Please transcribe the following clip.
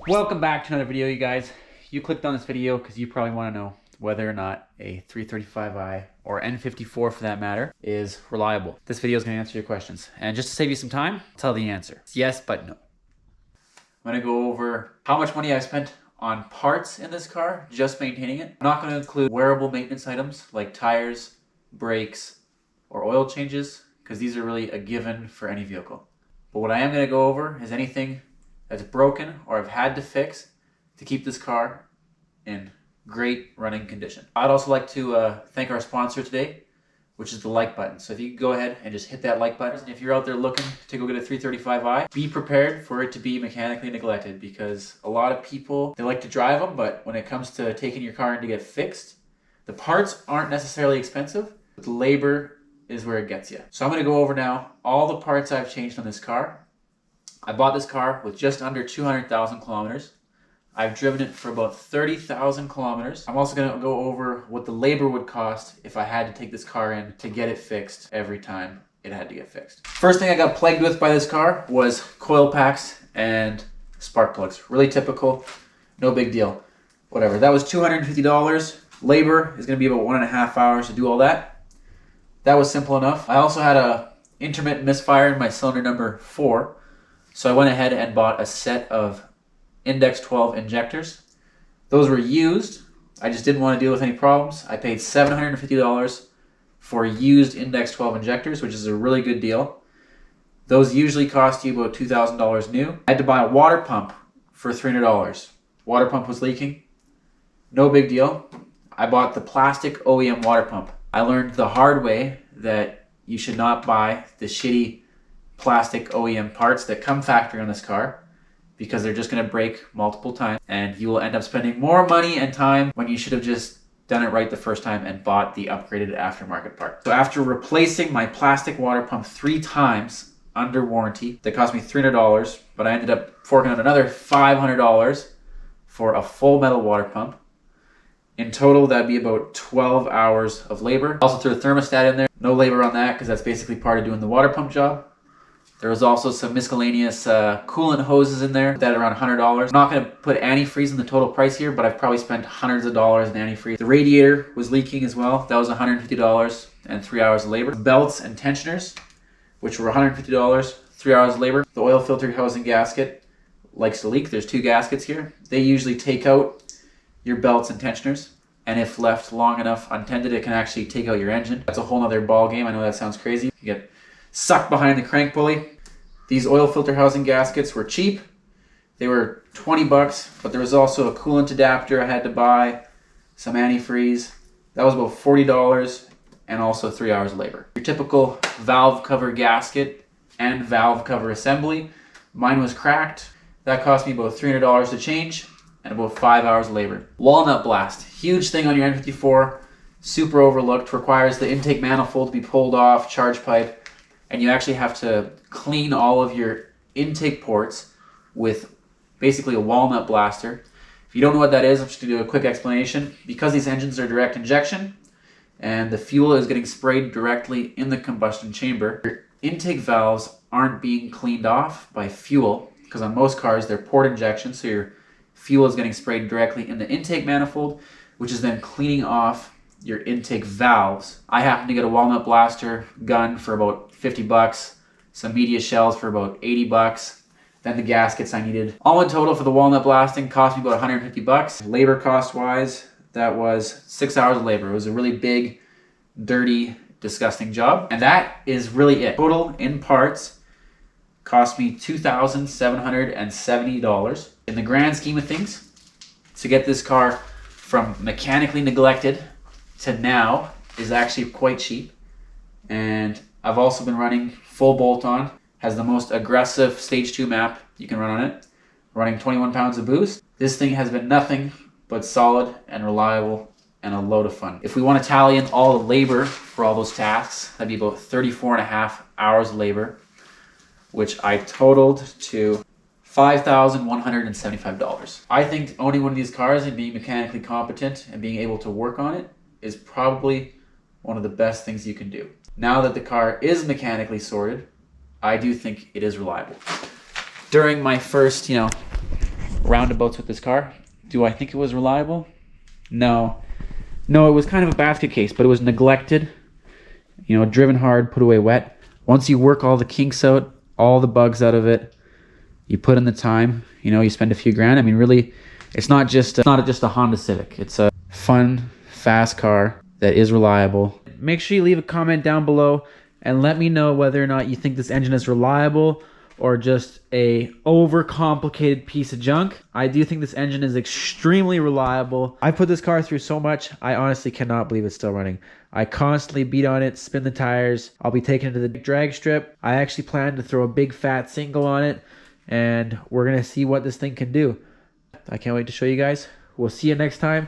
Welcome back to another video, you guys. You clicked on this video because you probably want to know whether or not a 335i or N54 for that matter is reliable. This video is going to answer your questions. And just to save you some time, I'll tell the answer. It's yes, but no. I'm going to go over how much money I've spent on parts in this car, just maintaining it. I'm not going to include wearable maintenance items like tires, brakes, or oil changes, because these are really a given for any vehicle. But what I am going to go over is anything that's broken or I've had to fix to keep this car in great running condition. I'd also like to thank our sponsor today, which is the like button. So if you could go ahead and just hit that like button. And if you're out there looking to go get a 335i, be prepared for it to be mechanically neglected, because a lot of people, they like to drive them, but when it comes to taking your car in to get fixed, the parts aren't necessarily expensive, but the labor is where it gets you. So I'm going to go over now all the parts I've changed on this car. I bought this car with just under 200,000 kilometers. I've driven it for about 30,000 kilometers. I'm also going to go over what the labor would cost if I had to take this car in to get it fixed every time it had to get fixed. First thing I got plagued with by this car was coil packs and spark plugs. Really typical, no big deal. Whatever, that was $250. Labor is going to be about 1.5 hours to do all that. That was simple enough. I also had a intermittent misfire in my cylinder number 4. So I went ahead and bought a set of Index 12 injectors. Those were used. I just didn't want to deal with any problems. I paid $750 for used Index 12 injectors, which is a really good deal. Those usually cost you about $2,000 new. I had to buy a water pump for $300. Water pump was leaking. No big deal. I bought the plastic OEM water pump. I learned the hard way that you should not buy the shitty plastic OEM parts that come factory on this car, because they're just going to break multiple times and you will end up spending more money and time when you should have just done it right the first time and bought the upgraded aftermarket part. So after replacing my plastic water pump 3 times under warranty, that cost me $300, but I ended up forking out another $500 for a full metal water pump. In total, that'd be about 12 hours of labor. Also threw a thermostat in there. No labor on that because that's basically part of doing the water pump job. There was also some miscellaneous coolant hoses in there, that around $100. I'm not going to put antifreeze in the total price here, but I've probably spent hundreds of dollars in antifreeze. The radiator was leaking as well. That was $150 and 3 hours of labor. Belts and tensioners, which were $150, 3 hours of labor. The oil filter housing gasket likes to leak. There's 2 gaskets here. They usually take out your belts and tensioners, and if left long enough untended, it can actually take out your engine. That's a whole nother ball game. I know that sounds crazy. You get sucked behind the crank pulley. These oil filter housing gaskets were cheap. They were 20 bucks, but there was also a coolant adapter I had to buy, some antifreeze. That was about $40 and also 3 hours of labor. Your typical valve cover gasket and valve cover assembly. Mine was cracked. That cost me about $300 to change and about 5 hours of labor. Walnut blast, huge thing on your N54, super overlooked, requires the intake manifold to be pulled off, charge pipe, and you actually have to clean all of your intake ports with basically a walnut blaster. If you don't know what that is, I'm just going to do a quick explanation. Because these engines are direct injection and the fuel is getting sprayed directly in the combustion chamber, your intake valves aren't being cleaned off by fuel, because on most cars they're port injection, so your fuel is getting sprayed directly in the intake manifold, which is then cleaning off your intake valves. I happen to get a walnut blaster gun for about 50 bucks, some media shells for about 80 bucks, then the gaskets I needed. All in total for the walnut blasting cost me about 150 bucks. Labor cost wise, that was 6 hours of labor. It was a really big, dirty, disgusting job. And that is really it. Total in parts cost me $2,770. In the grand scheme of things, to get this car from mechanically neglected to now is actually quite cheap. And I've also been running full bolt-on, has the most aggressive stage 2 map you can run on it, running 21 pounds of boost. This thing has been nothing but solid and reliable and a load of fun. If we want to tally in all the labor for all those tasks, that'd be about 34.5 hours of labor, which I totaled to $5,175. I think owning one of these cars and being mechanically competent and being able to work on it is probably one of the best things you can do. Now that the car is mechanically sorted, I do think it is reliable. During my first, roundabouts with this car, do I think it was reliable? No. No, it was kind of a basket case, but it was neglected. Driven hard, put away wet. Once you work all the kinks out, all the bugs out of it, you put in the time, you spend a few grand. I mean, really, it's not just a Honda Civic. It's a fun, fast car that is reliable. Make sure you leave a comment down below and let me know whether or not you think this engine is reliable or just a overcomplicated piece of junk. I do think this engine is extremely reliable. I put this car through so much, I honestly cannot believe it's still running. I constantly beat on it, spin the tires. I'll be taking it to the drag strip. I actually plan to throw a big fat single on it, and we're gonna see what this thing can do. I can't wait to show you guys. We'll see you next time.